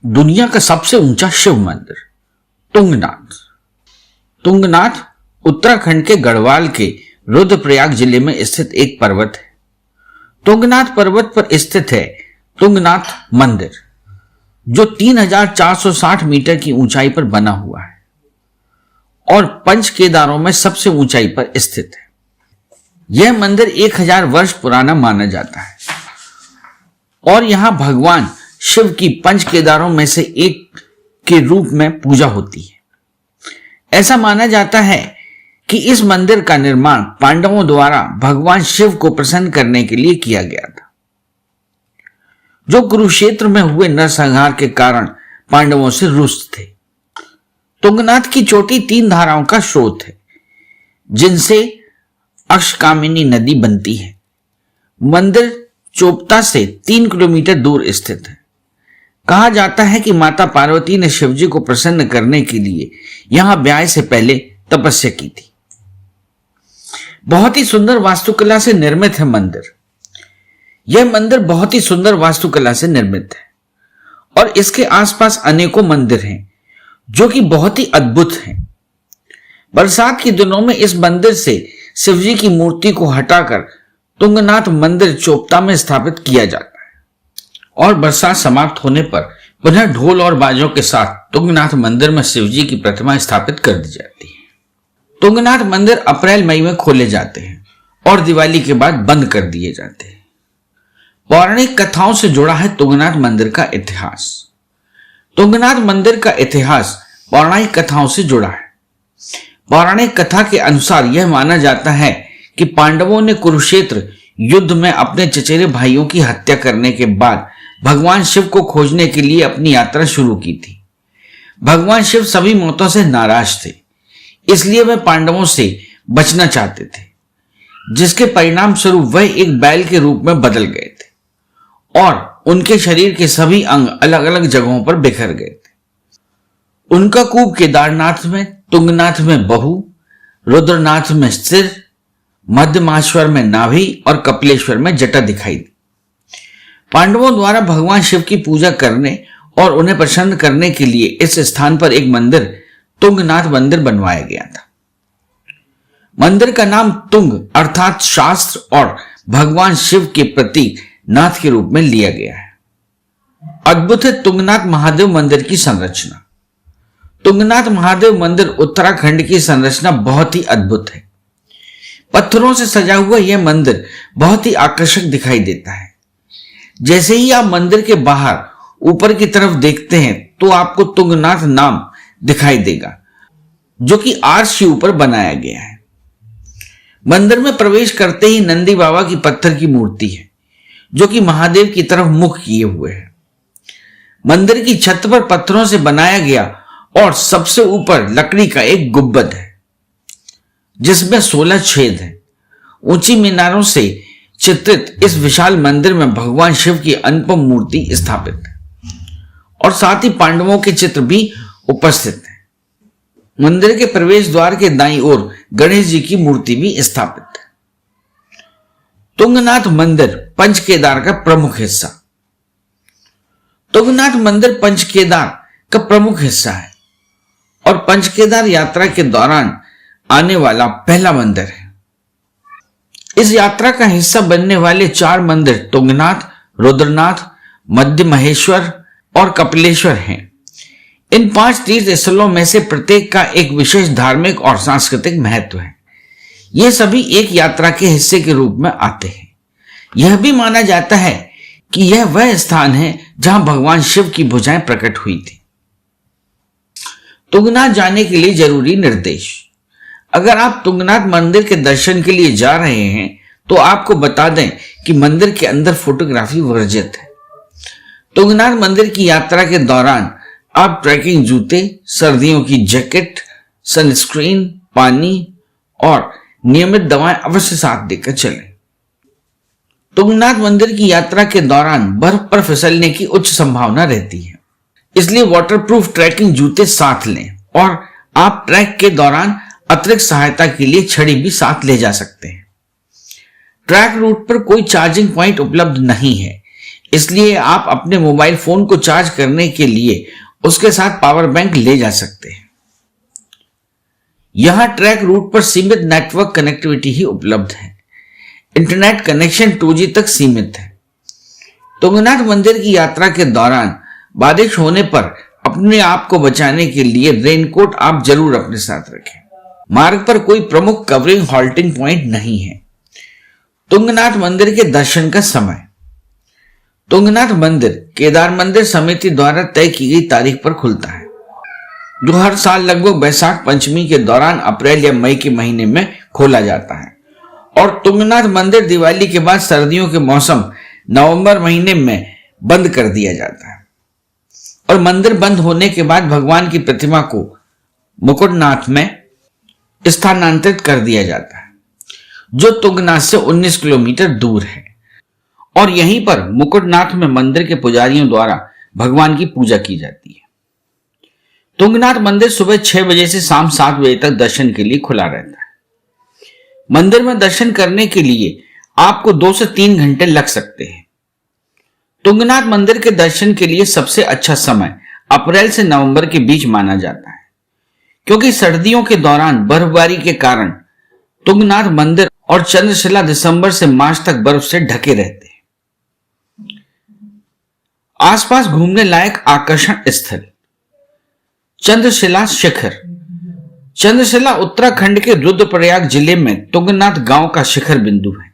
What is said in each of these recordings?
दुनिया का सबसे ऊंचा शिव मंदिर तुंगनाथ। तुंगनाथ उत्तराखंड के गढ़वाल के रुद्रप्रयाग जिले में स्थित एक पर्वत है। तुंगनाथ पर्वत पर स्थित है तुंगनाथ मंदिर, जो 3460 मीटर की ऊंचाई पर बना हुआ है और पंच केदारों में सबसे ऊंचाई पर स्थित है। यह मंदिर 1000 वर्ष पुराना माना जाता है और यहां भगवान शिव की पंच केदारों में से एक के रूप में पूजा होती है। ऐसा माना जाता है कि इस मंदिर का निर्माण पांडवों द्वारा भगवान शिव को प्रसन्न करने के लिए किया गया था, जो कुरुक्षेत्र में हुए नरसंहार के कारण पांडवों से रुष्ट थे। तुंगनाथ की चोटी 3 धाराओं का स्रोत है, जिनसे अक्षकामिनी नदी बनती है। मंदिर चोपता से 3 किलोमीटर दूर स्थित है। कहा जाता है कि माता पार्वती ने शिवजी को प्रसन्न करने के लिए यहां ब्याह से पहले तपस्या की थी। बहुत ही सुंदर वास्तुकला से निर्मित है मंदिर। यह मंदिर बहुत ही सुंदर वास्तुकला से निर्मित है और इसके आसपास अनेकों मंदिर हैं जो कि बहुत ही अद्भुत हैं। बरसात के दिनों में इस मंदिर से शिवजी की मूर्ति को हटाकर तुंगनाथ मंदिर चोपता में स्थापित किया जाता है और बरसात समाप्त होने पर पुनः ढोल और बाजों के साथ तुंगनाथ मंदिर में शिवजी की प्रतिमा स्थापित कर दी जाती है। तुंगनाथ मंदिर अप्रैल मई में खोले जाते हैं और दिवाली के बाद बंद कर दिए जाते हैं। पौराणिक कथाओं से जुड़ा है तुंगनाथ मंदिर का इतिहास। तुंगनाथ मंदिर का इतिहास पौराणिक कथाओं से जुड़ा है। पौराणिक कथा के अनुसार यह माना जाता है कि पांडवों ने कुरुक्षेत्र युद्ध में अपने चचेरे भाइयों की हत्या करने के बाद भगवान शिव को खोजने के लिए अपनी यात्रा शुरू की थी। भगवान शिव सभी मौतों से नाराज थे, इसलिए वे पांडवों से बचना चाहते थे, जिसके परिणाम स्वरूप वह एक बैल के रूप में बदल गए थे और उनके शरीर के सभी अंग अलग अलग जगहों पर बिखर गए थे। उनका कूप केदारनाथ में, तुंगनाथ में बहु, रुद्रनाथ में सिर, मध्यमाश्वर में नाभि और कपिलेश्वर में जटा दिखाई दी। पांडवों द्वारा भगवान शिव की पूजा करने और उन्हें प्रसन्न करने के लिए इस स्थान पर एक मंदिर तुंगनाथ मंदिर बनवाया गया था। मंदिर का नाम तुंग अर्थात शास्त्र और भगवान शिव के प्रतीक नाथ के रूप में लिया गया है। अद्भुत है तुंगनाथ महादेव मंदिर की संरचना। तुंगनाथ महादेव मंदिर उत्तराखंड की संरचना बहुत ही अद्भुत है। पत्थरों से सजा हुआ यह मंदिर बहुत ही आकर्षक दिखाई देता है। जैसे ही आप मंदिर के बाहर ऊपर की तरफ देखते हैं तो आपको तुंगनाथ नाम दिखाई देगा, जो कि आर्च के ऊपर बनाया गया है। मंदिर में प्रवेश करते ही नंदी बाबा की पत्थर की मूर्ति है, जो कि महादेव की तरफ मुख किए हुए है। मंदिर की छत पर पत्थरों से बनाया गया और सबसे ऊपर लकड़ी का एक गुंबद है, जिसमें 16 छेद हैं। ऊंची मीनारों से चित्रित इस विशाल मंदिर में भगवान शिव की अनुपम मूर्ति स्थापित है और साथ ही पांडवों के चित्र भी उपस्थित है। मंदिर के प्रवेश द्वार के दाईं ओर गणेश जी की मूर्ति भी स्थापित है। तुंगनाथ मंदिर पंच केदार का प्रमुख हिस्सा। तुंगनाथ मंदिर पंच केदार का प्रमुख हिस्सा है और पंच केदार यात्रा के दौरान आने वाला पहला मंदिर है। इस यात्रा का हिस्सा बनने वाले 4 मंदिर तुंगनाथ, रुद्रनाथ, मध्य महेश्वर और कपिलेश्वर हैं। इन 5 तीर्थ स्थलों में से प्रत्येक का एक विशेष धार्मिक और सांस्कृतिक महत्व है। ये सभी एक यात्रा के हिस्से के रूप में आते हैं। यह भी माना जाता है कि यह वह स्थान है जहां भगवान शिव की भुजाएं प्रकट हुई थी। तुंगनाथ जाने के लिए जरूरी निर्देश। अगर आप तुंगनाथ मंदिर के दर्शन के लिए जा रहे हैं तो आपको बता दें कि मंदिर के अंदर फोटोग्राफी वर्जित है। तुंगनाथ मंदिर की यात्रा के दौरान आप ट्रैकिंग जूते, सर्दियों की जैकेट, सनस्क्रीन, पानी और नियमित दवाएं अवश्य साथ देकर चलें। तुंगनाथ मंदिर की यात्रा के दौरान बर्फ पर फिसलने की उच्च संभावना रहती है, इसलिए वाटरप्रूफ ट्रैकिंग जूते साथ लें और आप ट्रैक के दौरान अतिरिक्त सहायता के लिए छड़ी भी साथ ले जा सकते हैं। ट्रैक रूट पर कोई चार्जिंग पॉइंट उपलब्ध नहीं है, इसलिए आप अपने मोबाइल फोन को चार्ज करने के लिए उसके साथ पावर बैंक ले जा सकते हैं। यहां ट्रैक रूट पर सीमित नेटवर्क कनेक्टिविटी ही उपलब्ध है। इंटरनेट कनेक्शन 2G तक सीमित है। तुंगनाथ मंदिर की यात्रा के दौरान बारिश होने पर अपने आप को बचाने के लिए रेनकोट आप जरूर अपने साथ रखें। मार्ग पर कोई प्रमुख कवरिंग हॉल्टिंग पॉइंट नहीं है। तुंगनाथ मंदिर के दर्शन का समय। तुंगनाथ मंदिर केदार मंदिर समिति द्वारा तय की गई तारीख पर खुलता है, जो हर साल लगभग बैसाख पंचमी के दौरान अप्रैल या मई के महीने में खोला जाता है। और तुंगनाथ मंदिर दिवाली के बाद सर्दियों के मौसम नवंबर महीने में बंद कर दिया जाता है और मंदिर बंद होने के बाद भगवान की प्रतिमा को मुकुटनाथ में स्थानांतरित कर दिया जाता है, जो तुंगनाथ से 19 किलोमीटर दूर है। और यहीं पर मुकुटनाथ में मंदिर के पुजारियों द्वारा भगवान की पूजा की जाती है। तुंगनाथ मंदिर सुबह 6 बजे से शाम 7 बजे तक दर्शन के लिए खुला रहता है। मंदिर में दर्शन करने के लिए आपको 2 से 3 घंटे लग सकते हैं। तुंगनाथ मंदिर के दर्शन के लिए सबसे अच्छा समय अप्रैल से नवंबर के बीच माना जाता है, क्योंकि सर्दियों के दौरान बर्फबारी के कारण तुंगनाथ मंदिर और चंद्रशिला दिसंबर से मार्च तक बर्फ से ढके रहते हैं। आसपास घूमने लायक आकर्षण स्थल। चंद्रशिला शिखर। चंद्रशिला उत्तराखंड के रुद्रप्रयाग जिले में तुंगनाथ गांव का शिखर बिंदु है।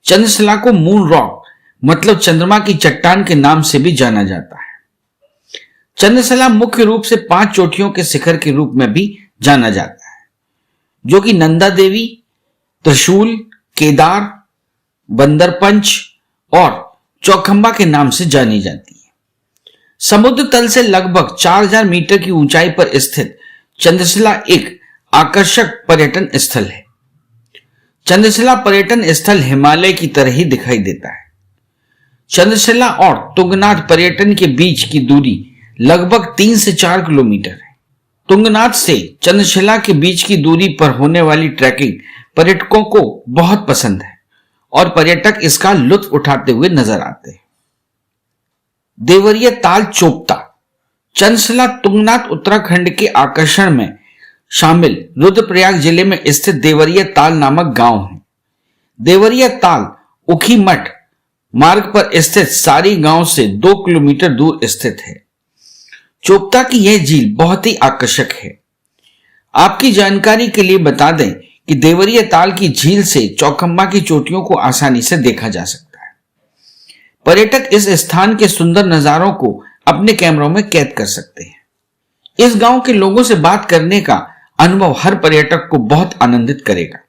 चंद्रशिला को मून रॉक मतलब चंद्रमा की चट्टान के नाम से भी जाना जाता है। चंद्रशिला मुख्य रूप से 5 चोटियों के शिखर के रूप में भी जाना जाता है, जो कि नंदा देवी, त्रिशूल, केदार, बंदरपंच और चौखंबा के नाम से जानी जाती है। समुद्र तल से लगभग 4000 मीटर की ऊंचाई पर स्थित चंद्रशिला एक आकर्षक पर्यटन स्थल है। चंद्रशिला पर्यटन स्थल हिमालय की तरह ही दिखाई देता है। चंद्रशिला और तुंगनाथ पर्यटन के बीच की दूरी लगभग 3 से 4 किलोमीटर है। तुंगनाथ से चंद्रशिला के बीच की दूरी पर होने वाली ट्रैकिंग पर्यटकों को बहुत पसंद है और पर्यटक इसका लुत्फ उठाते हुए नजर आते हैं। देवरिया ताल चोपता। चंद्रशिला तुंगनाथ उत्तराखंड के आकर्षण में शामिल रुद्रप्रयाग जिले में स्थित देवरिया ताल नामक गांव है। देवरिया ताल उखीमठ मार्ग पर स्थित सारी गांव से 2 किलोमीटर दूर स्थित है। चोपता की यह झील बहुत ही आकर्षक है। आपकी जानकारी के लिए बता दें कि देवरिया ताल की झील से चौखंबा की चोटियों को आसानी से देखा जा सकता है। पर्यटक इस स्थान के सुंदर नजारों को अपने कैमरों में कैद कर सकते हैं। इस गांव के लोगों से बात करने का अनुभव हर पर्यटक को बहुत आनंदित करेगा।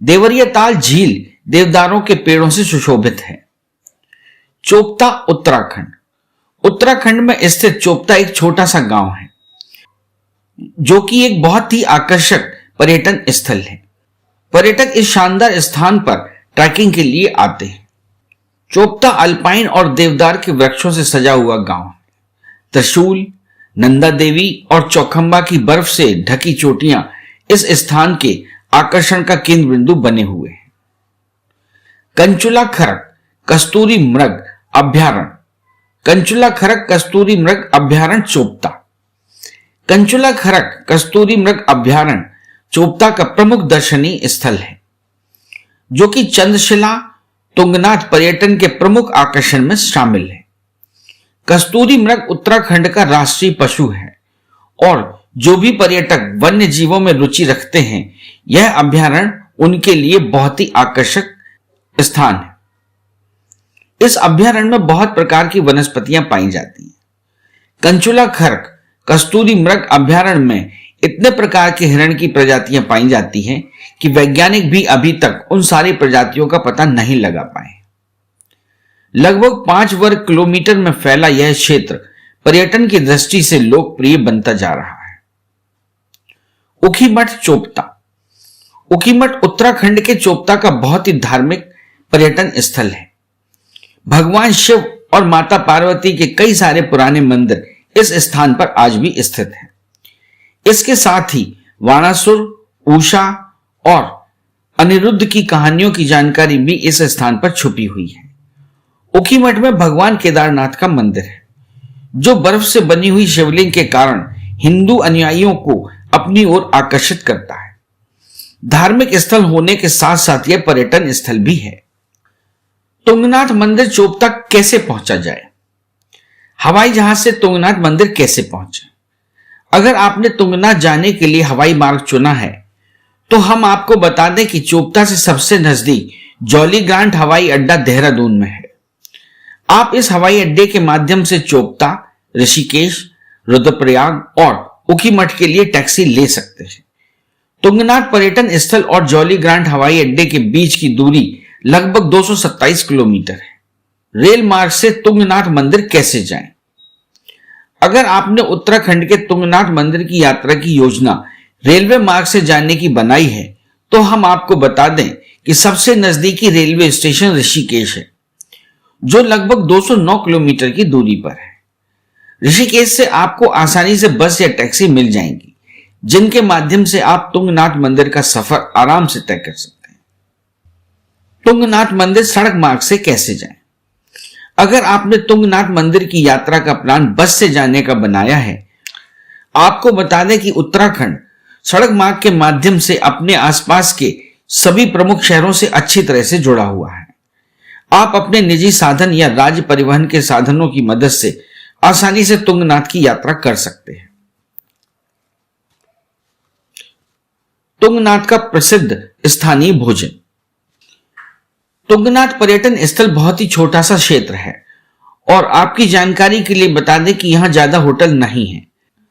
देवरिया ताल झील देवदारों के पेड़ों से सुशोभित है। चोपता उत्तराखंड। उत्तराखंड में स्थित चोपता एक छोटा सा गांव है, जो कि एक बहुत ही आकर्षक पर्यटन स्थल है। पर्यटक इस शानदार स्थान पर ट्रैकिंग के लिए आते हैं। चोपता अल्पाइन और देवदार के वृक्षों से सजा हुआ गांव है। त्रिशूल, नंदा देवी और चौखंबा की बर्फ से ढकी चोटियां इस स्थान के आकर्षण का केंद्र बिंदु बने हुए हैं। कंचुला खरक कस्तूरी मृग अभ्यारण्य। कंचुला खरक कस्तूरी मृग अभ्यारण्य चोपता। कंचुला खरक कस्तूरी मृग अभ्यारण्य चोपता का प्रमुख दर्शनीय स्थल है, जो कि चंद्रशिला तुंगनाथ पर्यटन के प्रमुख आकर्षण में शामिल है। कस्तूरी मृग उत्तराखंड का राष्ट्रीय पशु है और जो भी पर्यटक वन्य जीवों में रुचि रखते हैं, यह अभ्यारण्य उनके लिए बहुत ही आकर्षक स्थान है। इस अभ्यारण्य में बहुत प्रकार की वनस्पतियां पाई जाती हैं। कंचुला खरक कस्तूरी मृग अभ्यारण्य में इतने प्रकार के हिरण की प्रजातियां पाई जाती हैं कि वैज्ञानिक भी अभी तक उन सारी प्रजातियों का पता नहीं लगा पाए। लगभग 5 वर्ग किलोमीटर में फैला यह क्षेत्र पर्यटन की दृष्टि से लोकप्रिय बनता जा रहा है। उखीमठ चोपता। उखीमठ उत्तराखंड के चोपता का बहुत ही धार्मिक पर्यटन स्थल है। भगवान शिव और माता पार्वती के कई सारे पुराने मंदिर इस स्थान पर आज भी स्थित हैं। इसके साथ ही वाणासुर, उषा और अनिरुद्ध की कहानियों की जानकारी भी इस स्थान पर छुपी हुई है। ऊखीमठ में भगवान केदारनाथ का मंदिर है, जो बर्फ से बनी हुई शिवलिंग के कारण हिंदू अनुयायियों को अपनी ओर आकर्षित करता है। धार्मिक स्थल होने के साथ साथ यह पर्यटन स्थल भी है। तुंगनाथ मंदिर चोपता कैसे पहुंचा जाए? हवाई जहाज से तुंगनाथ मंदिर कैसे पहुंचे? अगर आपने तुंगनाथ जाने के लिए हवाई मार्ग चुना है तो हम आपको बता दें कि चोपता से सबसे नजदीक जॉली ग्रांट हवाई अड्डा देहरादून में है। आप इस हवाई अड्डे के माध्यम से चोपता, ऋषिकेश, रुद्रप्रयाग और ऊखीमठ के लिए टैक्सी ले सकते हैं। तुंगनाथ पर्यटन स्थल और जॉली ग्रांट हवाई अड्डे के बीच की दूरी लगभग 227 किलोमीटर है। रेल मार्ग से तुंगनाथ मंदिर कैसे जाएं? अगर आपने उत्तराखंड के तुंगनाथ मंदिर की यात्रा की योजना रेलवे मार्ग से जाने की बनाई है तो हम आपको बता दें कि सबसे नजदीकी रेलवे स्टेशन ऋषिकेश है, जो लगभग 209 किलोमीटर की दूरी पर है। ऋषिकेश से आपको आसानी से बस या टैक्सी मिल जाएंगी, जिनके माध्यम से आप तुंगनाथ मंदिर का सफर आराम से तय कर सकते हैं। तुंगनाथ मंदिर सड़क मार्ग से कैसे जाएं? अगर आपने तुंगनाथ मंदिर की यात्रा का प्लान बस से जाने का बनाया है, आपको बता दें कि उत्तराखंड सड़क मार्ग के माध्यम से अपने आसपास के सभी प्रमुख शहरों से अच्छी तरह से जुड़ा हुआ है। आप अपने निजी साधन या राज्य परिवहन के साधनों की मदद से आसानी से तुंगनाथ की यात्रा कर सकते हैं। तुंगनाथ का प्रसिद्ध स्थानीय भोजन। तुंगनाथ पर्यटन स्थल बहुत ही छोटा सा क्षेत्र है और आपकी जानकारी के लिए बता दें कि यहां ज्यादा होटल नहीं है,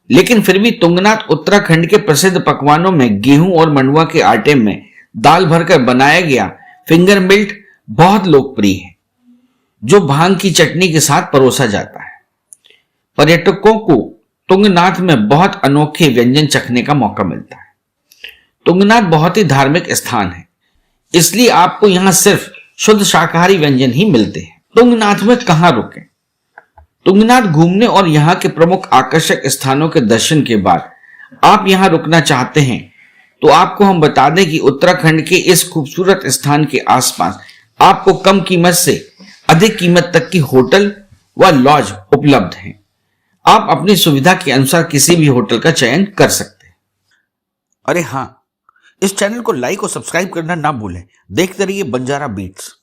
लेकिन फिर भी तुंगनाथ उत्तराखंड के प्रसिद्ध पकवानों में गेहूं और मंडुआ के आटे में दाल भरकर बनाया गया फिंगर मिल्ट बहुत लोकप्रिय है, जो भांग की चटनी के साथ परोसा जाता है। पर्यटकों को तुंगनाथ में बहुत अनोखे व्यंजन चखने का मौका मिलता है। तुंगनाथ बहुत ही धार्मिक स्थान है, इसलिए आपको यहां सिर्फ शुद्ध शाकाहारी व्यंजन ही मिलते हैं। तुंगनाथ में कहां रुकें? तुंगनाथ घूमने और यहाँ के प्रमुख आकर्षक स्थानों के दर्शन के बाद आप यहाँ रुकना चाहते हैं तो आपको हम बता दें कि उत्तराखंड के इस खूबसूरत स्थान के आसपास आपको कम कीमत से अधिक कीमत तक की होटल व लॉज उपलब्ध हैं। आप अपनी सुविधा के अनुसार किसी भी होटल का चयन कर सकते हैं। अरे हाँ, इस चैनल को लाइक और सब्सक्राइब करना ना भूलें। देखते रहिए बंजारा बीट्स।